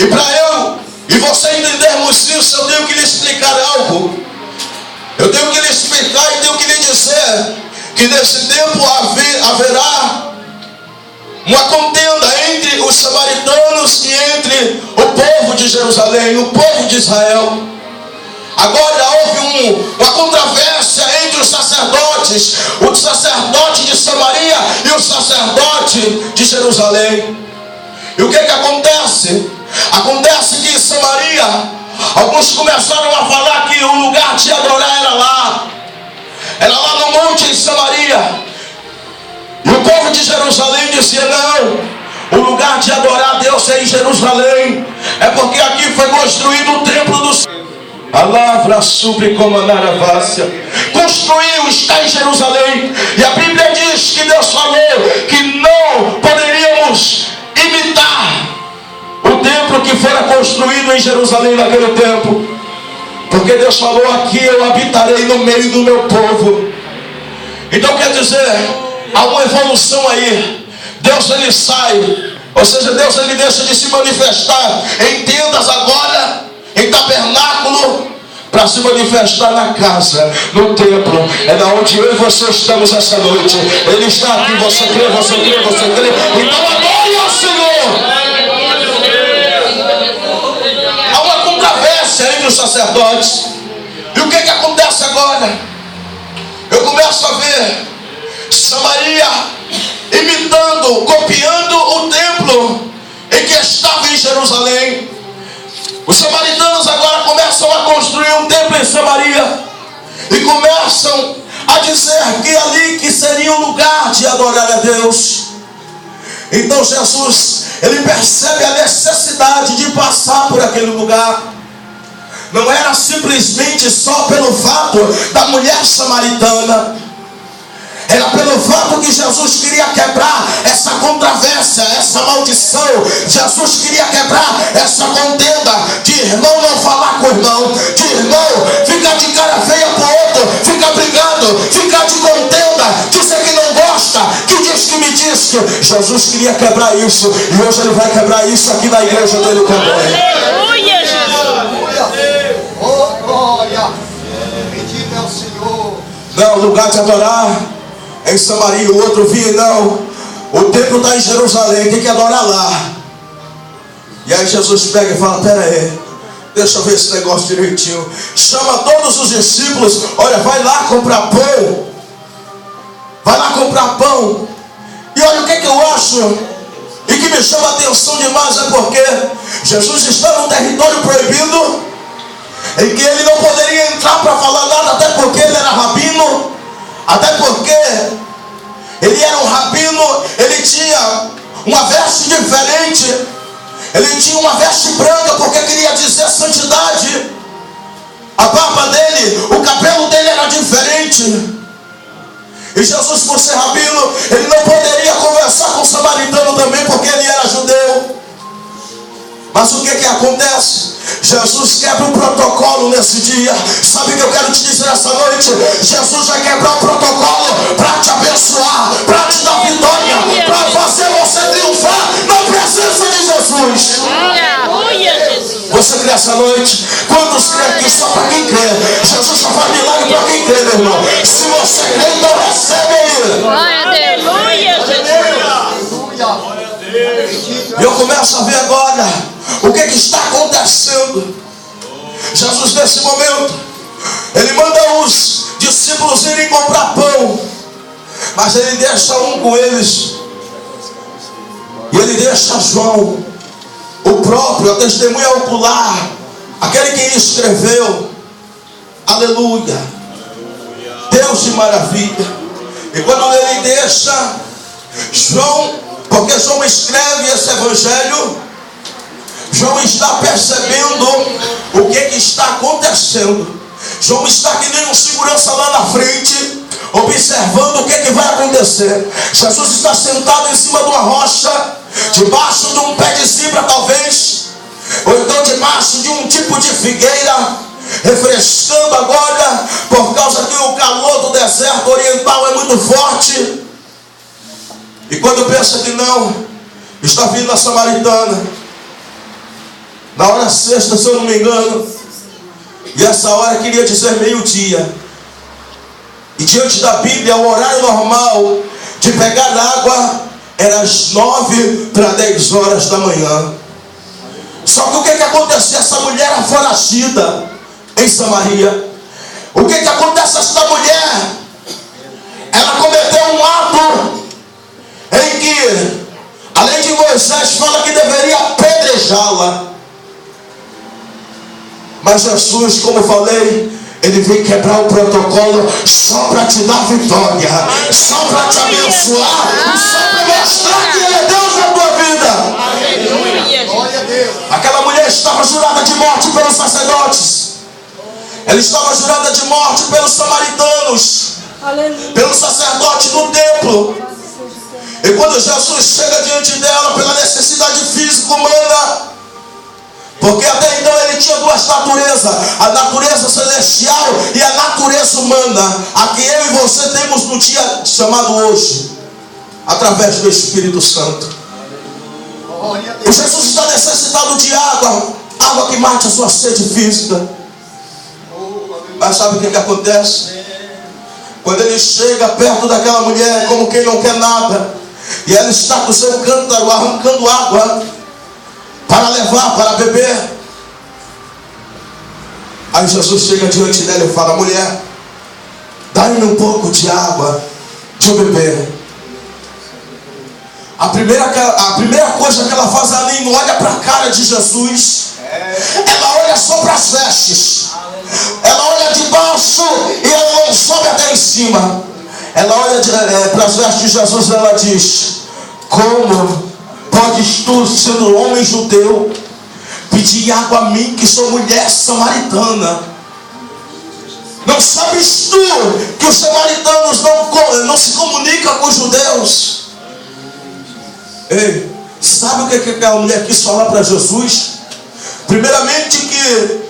E para eu e você entendermos isso, eu tenho que lhe explicar algo. Eu tenho que lhe explicar e tenho que lhe dizer que nesse tempo haverá uma contenda entre os samaritanos e entre o povo de Jerusalém, o povo de Israel. Agora houve uma controvérsia entre os sacerdotes, o sacerdote de Samaria e o sacerdote de Jerusalém. E o que acontece? Acontece que em Samaria, alguns começaram a falar que o lugar de adorar era lá no monte em Samaria. E o povo de Jerusalém dizia: não, o lugar de adorar a Deus é em Jerusalém, é porque aqui foi construído o templo do Senhor. Palavra sobre comandar a vácia. Construiu, está em Jerusalém. E a Bíblia diz que Deus falou que não poderíamos imitar o templo que fora construído em Jerusalém naquele tempo, porque Deus falou: aqui eu habitarei no meio do meu povo. Então quer dizer, há uma evolução aí. Deus ele sai, ou seja, Deus ele deixa de se manifestar em tendas agora, em tabernáculo, para se manifestar na casa, no templo. É da onde eu e você estamos essa noite. Ele está aqui, você crê, você crê, você crê. Então adore ao Senhor. Há uma controvérsia entre os sacerdotes. E o que acontece agora? Eu começo a ver Samaria imitando, copiando o templo em que estava em Jerusalém. Os samaritanos agora começam a construir um templo em Samaria e começam a dizer que ali que seria o lugar de adorar a Deus. Então Jesus, ele percebe a necessidade de passar por aquele lugar. Não era simplesmente só pelo fato da mulher samaritana, era pelo fato que Jesus queria quebrar essa controvérsia, essa maldição. Jesus queria quebrar essa contenda de irmão não falar com irmão, de irmão ficar de cara feia pro outro, ficar brigando, ficar de contenda, dizer que não gosta, que diz que me diz que. Jesus queria quebrar isso, e hoje ele vai quebrar isso aqui na igreja dele também. Aleluia, Jesus! Oh, glória! Bendito é o Senhor. Não, lugar de adorar em Samaria, o outro vinha, não, o templo está em Jerusalém, tem que adorar lá. E aí Jesus pega e fala: pera aí, deixa eu ver esse negócio direitinho. Chama todos os discípulos: olha, vai lá comprar pão. Vai lá comprar pão. E olha o que eu acho e que me chama a atenção demais, é porque Jesus está num território proibido, em que ele não poderia entrar para falar nada, até porque ele era rabino, até porque ele era um rabino. Ele tinha uma veste diferente, ele tinha uma veste branca, porque queria dizer santidade. A barba dele, o cabelo dele era diferente. E Jesus, por ser rabino, ele não poderia conversar com o samaritano também, porque ele era judeu. Mas o que acontece? Jesus quebra o protocolo nesse dia. Sabe o que eu quero te dizer essa noite? Jesus vai quebrar o protocolo para te abençoar, para te dar vitória, para fazer você triunfar na presença de Jesus. Aleluia, Jesus! Você crê essa noite? Quantos crê aqui? Só para quem crê. Jesus só faz milagre para quem crê, meu irmão. Se você crê, então recebe aí. Glória a Deus! Aleluia, Jesus! Aleluia! E eu começo a ver agora o que está acontecendo. Jesus, nesse momento, ele manda os discípulos irem comprar pão, mas ele deixa um com eles, e ele deixa João, o próprio, a testemunha ocular, aquele que escreveu. Aleluia, Deus de maravilha. E quando ele deixa João, porque João escreve esse evangelho, João está percebendo o que está acontecendo. João está que nem um segurança lá na frente, observando o que vai acontecer. Jesus está sentado em cima de uma rocha, debaixo de um pé de zibra talvez, ou então debaixo de um tipo de figueira, refrescando agora, por causa que o calor do deserto oriental é muito forte. E quando pensa que não, está vindo a samaritana. na hora sexta, se eu não me engano, e essa hora queria dizer meio-dia. E diante da Bíblia, o horário normal de pegar água era às 9 para 10 horas da manhã. Só que o que acontecia? Essa mulher era foragida em Samaria. O que acontece? Essa mulher, ela cometeu um ato em que, além de Moisés, fala que deveria apedrejá-la. Mas Jesus, como eu falei, ele veio quebrar o protocolo só para te dar vitória, só para te abençoar, só para mostrar que Ele é Deus na tua vida. Aleluia, Glória a Deus. Aquela mulher estava jurada de morte pelos sacerdotes. Ela estava jurada de morte pelos samaritanos, pelo sacerdote do templo. E quando Jesus chega diante dela pela necessidade física humana, porque até então ele tinha duas naturezas, a natureza celestial e a natureza humana, a que eu e você temos no dia chamado hoje, através do Espírito Santo. Glória a E Deus. Jesus está necessitado de água, água que mate a sua sede física. Mas sabe o que acontece? Quando ele chega perto daquela mulher, como quem não quer nada, e ela está com o seu cântaro arrancando água para levar, para beber. Aí Jesus chega diante dela e fala: mulher, dá-me um pouco de água de eu beber. A primeira coisa que ela faz ali, não olha para a cara de Jesus, ela olha só para as vestes, ela olha de baixo e ela não sobe até em cima. Ela olha para as vestes de Jesus e ela diz: como podes tu, sendo homem judeu, pedir água a mim, que sou mulher samaritana? Não sabes tu que os samaritanos não se comunicam com os judeus? Ei, sabe o que aquela mulher quis falar para Jesus? Primeiramente que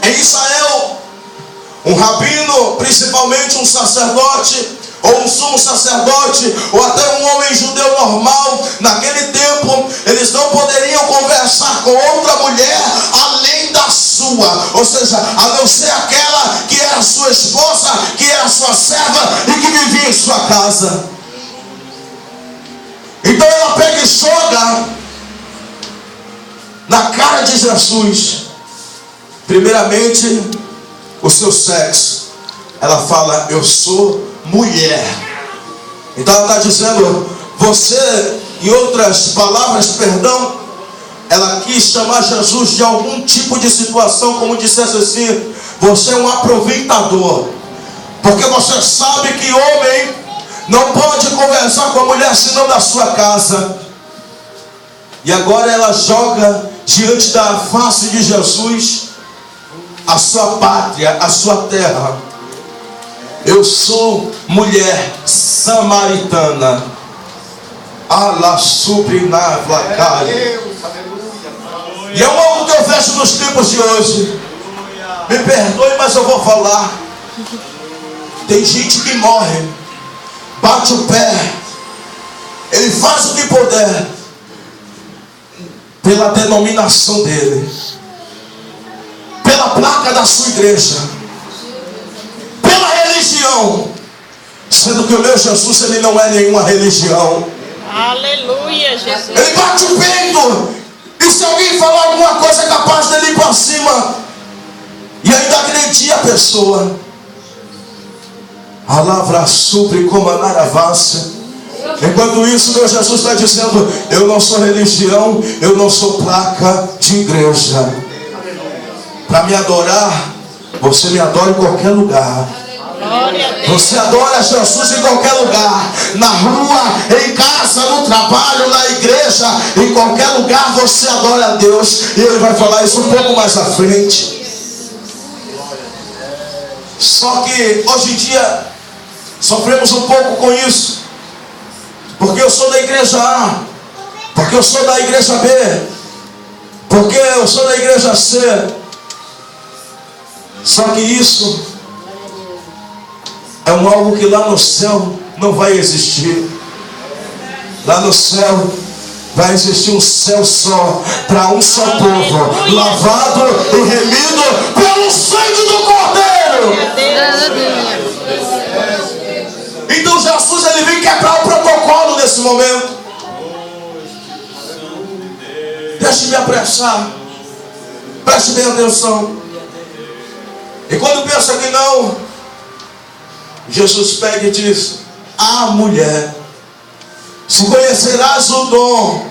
em Israel, um rabino, principalmente um sacerdote, ou um sumo sacerdote, ou até um homem judeu normal, naquele tempo, eles não poderiam conversar com outra mulher além da sua, ou seja, a não ser aquela que era sua esposa, que era sua serva e que vivia em sua casa. Então ela pega e joga na cara de Jesus, primeiramente, o seu sexo. Ela fala: eu sou mulher. Então ela está dizendo, você, em outras palavras, perdão, ela quis chamar Jesus de algum tipo de situação, como dissesse assim: você é um aproveitador, porque você sabe que homem não pode conversar com a mulher senão da sua casa. E agora ela joga diante da face de Jesus a sua pátria, a sua terra. Eu sou mulher samaritana. Ala suprinavlacai. E é algo que eu vejo nos tempos de hoje. Me perdoe, mas eu vou falar. Tem gente que morre, bate o pé, ele faz o que puder, pela denominação dele, pela placa da sua igreja, pela religião, sendo que o meu Jesus, ele não é nenhuma religião. Aleluia, Jesus. Ele bate o peito, e se alguém falar alguma coisa, é capaz dele ir para cima e ainda agredir a pessoa. Palavra supre como a naravassa. Enquanto isso, meu Jesus está dizendo: eu não sou religião, eu não sou placa de igreja. Para me adorar, você me adora em qualquer lugar. Você adora Jesus em qualquer lugar, na rua, em casa, no trabalho, na igreja, em qualquer lugar você adora a Deus. E ele vai falar isso um pouco mais à frente. Só que hoje em dia sofremos um pouco com isso, porque eu sou da igreja A, porque eu sou da igreja B, porque eu sou da igreja C. Só que isso é algo que lá no céu não vai existir. Lá no céu vai existir um céu só, para um só povo, lavado e remido pelo sangue do Cordeiro. Então Jesus, ele vem quebrar o protocolo nesse momento. Deixe-me apressar, preste bem atenção. E quando pensa que não, Jesus pega e diz: ah, mulher, se conhecerás o dom,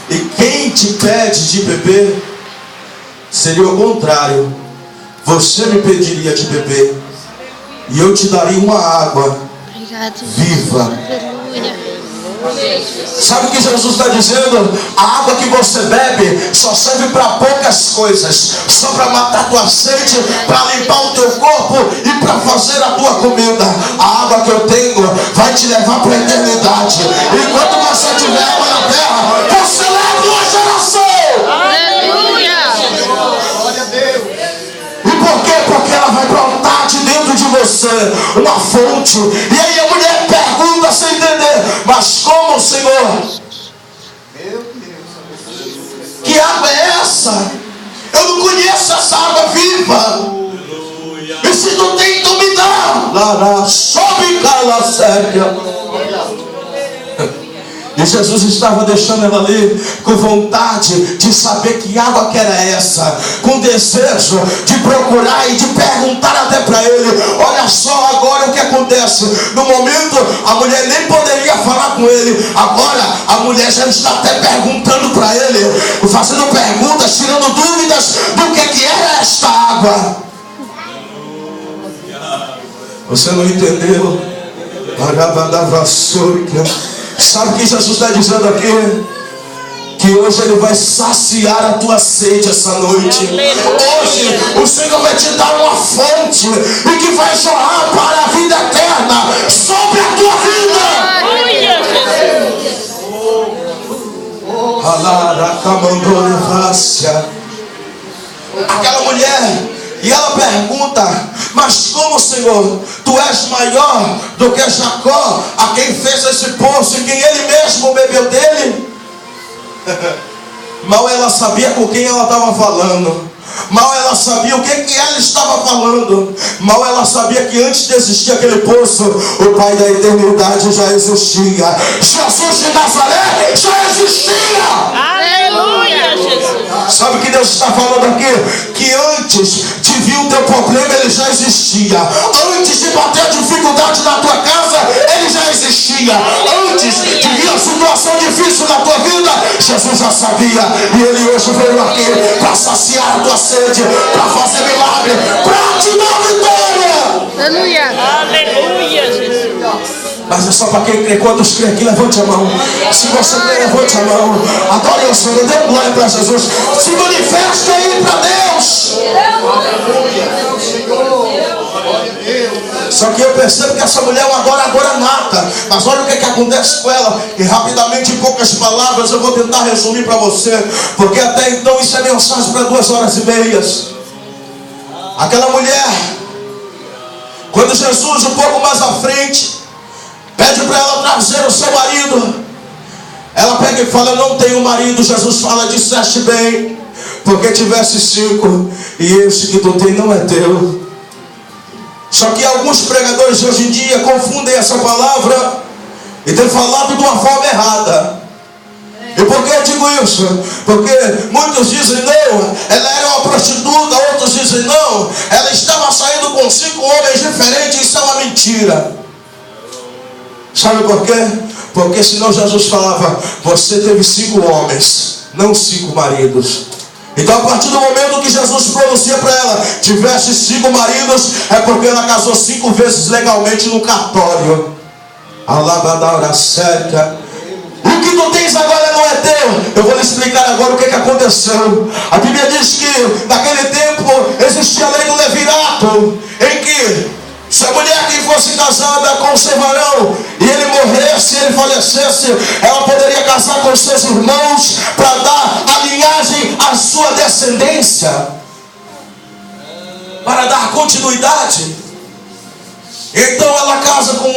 e quem te pede de beber, seria o contrário, você me pediria de beber, e eu te daria uma água viva. Sabe o que Jesus está dizendo? A água que você bebe só serve para poucas coisas, só para matar a tua sede, para limpar o teu corpo e para fazer a tua comida. A água que eu tenho vai te levar para a eternidade. Enquanto você tiver água na terra, você leva uma geração. Aleluia! Glória a Deus. E por quê? Porque ela vai brotar de dentro de você uma fonte. E aí a mulher pergunta sem entender: mas como, Senhor? Meu Deus. Que água é essa? Eu não conheço essa água viva. E se não tem, então me dá. Lá, sobe, cala, séria. E Jesus estava deixando ela ali com vontade de saber que água que era essa, com desejo de procurar e de perguntar até para ele. Olha só agora o que acontece. No momento a mulher nem poderia falar com ele. Agora a mulher já está até perguntando para ele, fazendo perguntas, tirando dúvidas do que era esta água. Você não entendeu? Sabe o que Jesus está dizendo aqui? Que hoje Ele vai saciar a tua sede essa noite. Hoje o Senhor vai te dar uma fonte e que vai jorrar para a vida eterna sobre a tua vida. Aleluia, Jesus. Aquela mulher, e ela pergunta: mas como, Senhor? Tu és maior do que Jacó, a quem fez esse poço e quem ele mesmo bebeu dele? Mal ela sabia com quem ela estava falando. Mal ela sabia o que ela estava falando. Mal ela sabia que antes de existir aquele poço, o Pai da eternidade já existia. Jesus de Nazaré já existia. Aleluia, Jesus. Sabe o que Deus está falando aqui? Que antes de vir o teu problema, ele já existia. Antes de bater a dificuldade na tua casa, ele já existia. Antes de vir a situação difícil na tua vida, Jesus já sabia. E ele hoje veio aqui para saciar a tua sede, para fazer milagre, para te dar vitória. Aleluia. Aleluia, Jesus. Mas é só para quem crê. Quantos crê aqui? Levante a mão. Se você crê, levante a mão. Adore o Senhor, dê glória para Jesus. Se manifeste aí para Deus. Só que eu percebo que essa mulher é uma adoradora nata. Mas olha o que acontece com ela. E rapidamente, em poucas palavras, eu vou tentar resumir para você. Porque até então isso é mensagem para 2h30. Aquela mulher, quando Jesus, um pouco mais à frente, pede para ela trazer o seu marido, ela pega e fala: eu não tenho marido. Jesus fala: disseste bem, porque tivesse 5, e esse que tu tem não é teu. Só que alguns pregadores de hoje em dia confundem essa palavra e têm falado de uma forma errada. E por que eu digo isso? Porque muitos dizem: não, ela era uma prostituta. Outros dizem: não, ela estava saindo com 5 homens diferentes. Isso é uma mentira. Sabe por quê? Porque senão Jesus falava: você teve 5 homens, não 5 maridos. Então a partir do momento que Jesus pronuncia para ela: tivesse 5 maridos, é porque ela casou 5 vezes legalmente no cartório. Alabadara cerca. O que tu tens agora não é teu. Eu vou lhe explicar agora o que aconteceu. A Bíblia diz que naquele tempo existia a lei do levirato, em que se a mulher que fosse casada com o seu varão e ele morresse, ele falecesse, ela poderia casar com seus irmãos para dar a linhagem à sua descendência, para dar continuidade. Então ela casa com